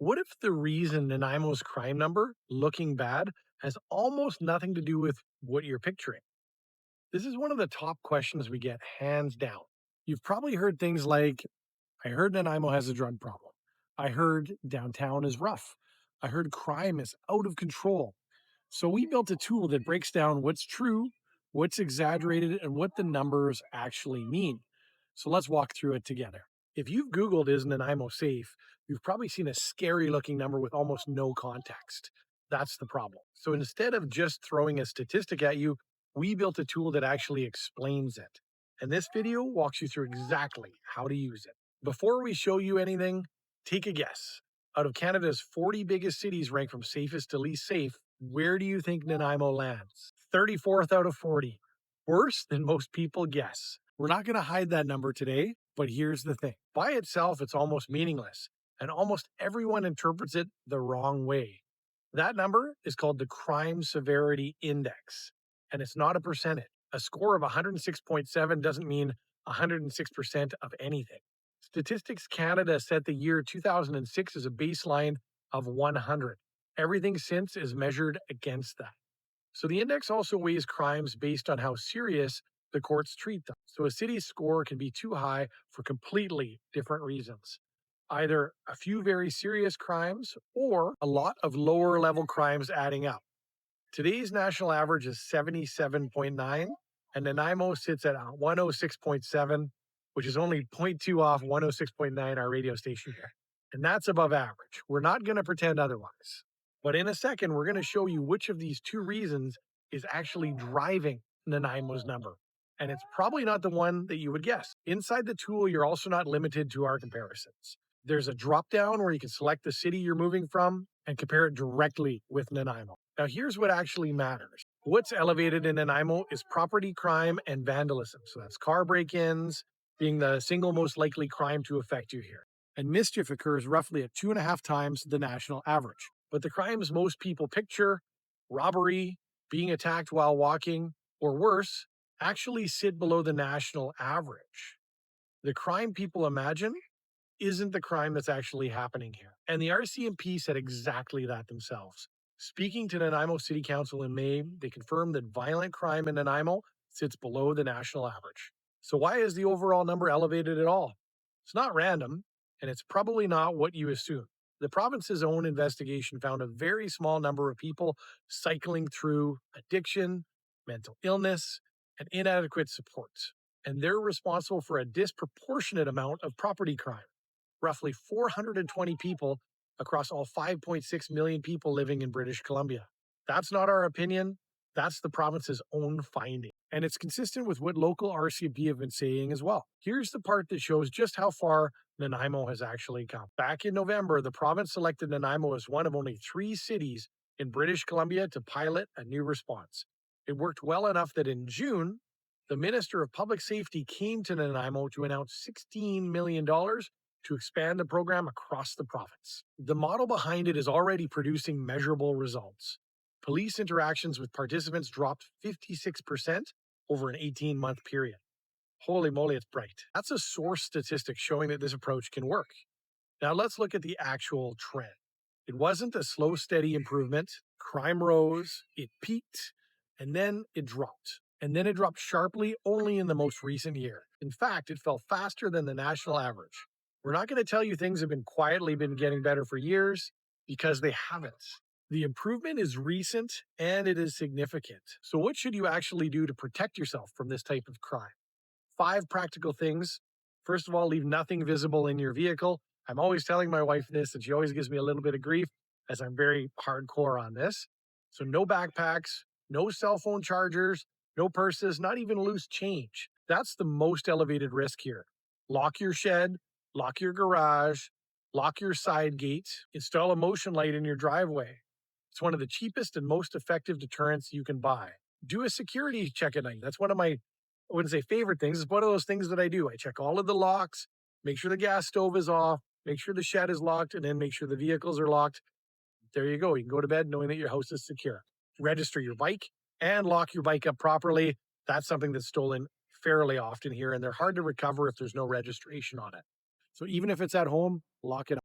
What if the reason Nanaimo's crime number looking bad has almost nothing to do with what you're picturing? This is one of the top questions we get, hands down. You've probably heard things like, I heard Nanaimo has a drug problem. I heard downtown is rough. I heard crime is out of control. So we built a tool that breaks down what's true, what's exaggerated, and what the numbers actually mean. So let's walk through it together. If you've Googled is Nanaimo safe, you've probably seen a scary looking number with almost no context. That's the problem. So instead of just throwing a statistic at you, we built a tool that actually explains it. And this video walks you through exactly how to use it. Before we show you anything, take a guess. Out of Canada's 40 biggest cities ranked from safest to least safe, where do you think Nanaimo lands? 34th out of 40. Worse than most people guess. We're not going to hide that number today, but here's the thing. By itself, it's almost meaningless, and almost everyone interprets it the wrong way. That number is called the Crime Severity Index, and it's not a percentage. A score of 106.7 doesn't mean 106% of anything. Statistics Canada set the year 2006 as a baseline of 100. Everything since is measured against that. So the index also weighs crimes based on how serious the courts treat them. So a city's score can be too high for completely different reasons. Either a few very serious crimes or a lot of lower level crimes adding up. Today's national average is 77.9, and Nanaimo sits at 106.7, which is only zero point 0.2 off 106.9, our radio station here. And that's above average. We're not going to pretend otherwise. But in a second, we're going to show you which of these two reasons is actually driving Nanaimo's number. And it's probably not the one that you would guess. Inside the tool, you're also not limited to our comparisons. There's a drop down where you can select the city you're moving from and compare it directly with Nanaimo. Now, here's what actually matters. What's elevated in Nanaimo is property crime and vandalism. So that's car break-ins being the single most likely crime to affect you here. And mischief occurs roughly at 2.5 times the national average. But the crimes most people picture, robbery, being attacked while walking, or worse, actually sit below the national average. The crime people imagine isn't the crime that's actually happening here. And the RCMP said exactly that themselves. Speaking to Nanaimo City Council in May, they confirmed that violent crime in Nanaimo sits below the national average. So why is the overall number elevated at all? It's not random, and it's probably not what you assume. The province's own investigation found a very small number of people cycling through addiction, mental illness, and inadequate support. And they're responsible for a disproportionate amount of property crime. Roughly 420 people across all 5.6 million people living in British Columbia. That's not our opinion. That's the province's own finding. And it's consistent with what local RCMP have been saying as well. Here's the part that shows just how far Nanaimo has actually come. Back in November, the province selected Nanaimo as one of only 3 cities in British Columbia to pilot a new response. It worked well enough that in June, the Minister of Public Safety came to Nanaimo to announce $16 million to expand the program across the province. The model behind it is already producing measurable results. Police interactions with participants dropped 56% over an 18-month period. Holy moly, it's bright. That's a source statistic showing that this approach can work. Now let's look at the actual trend. It wasn't a slow, steady improvement. Crime rose, it peaked, and then it dropped. And then it dropped sharply only in the most recent year. In fact, it fell faster than the national average. We're not going to tell you things have been quietly getting better for years, because they haven't. The improvement is recent and it is significant. So what should you actually do to protect yourself from this type of crime? 5 practical things. First of all, leave nothing visible in your vehicle. I'm always telling my wife this, and she always gives me a little bit of grief as I'm very hardcore on this. So no backpacks, no cell phone chargers, no purses, not even loose change. That's the most elevated risk here. Lock your shed, lock your garage, lock your side gate, install a motion light in your driveway. It's one of the cheapest and most effective deterrents you can buy. Do a security check at night. That's one of my, I wouldn't say favorite things. It's one of those things that I do. I check all of the locks, make sure the gas stove is off, make sure the shed is locked, and then make sure the vehicles are locked. There you go. You can go to bed knowing that your house is secure. Register your bike and lock your bike up properly. That's something that's stolen fairly often here, and they're hard to recover if there's no registration on it. So even if it's at home, lock it up.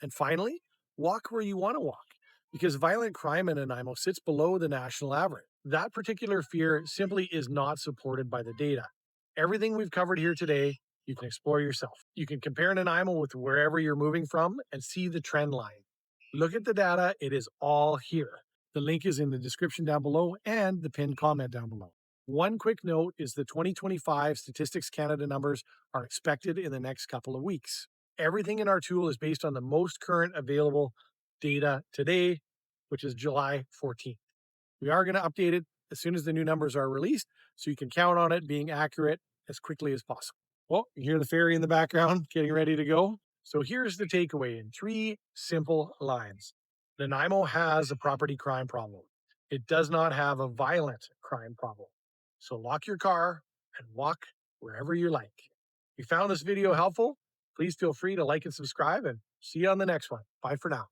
And finally, Walk where you want to walk because violent crime in Nanaimo sits below the national average. That particular fear simply is not supported by the data. Everything we've covered here today, you can explore yourself. You can compare Nanaimo with wherever you're moving from and see the trend line. Look at the data, it is all here. The link is in the description down below and the pinned comment down below. One quick note is the 2025 Statistics Canada numbers are expected in the next couple of weeks. Everything in our tool is based on the most current available data today, which is July 14th. We are going to update it as soon as the new numbers are released, so you can count on it being accurate as quickly as possible. Well, you hear the ferry in the background getting ready to go. So here's the takeaway in 3 simple lines. Nanaimo has a property crime problem. It does not have a violent crime problem. So lock your car and walk wherever you like. If you found this video helpful, please feel free to like and subscribe, and see you on the next one. Bye for now.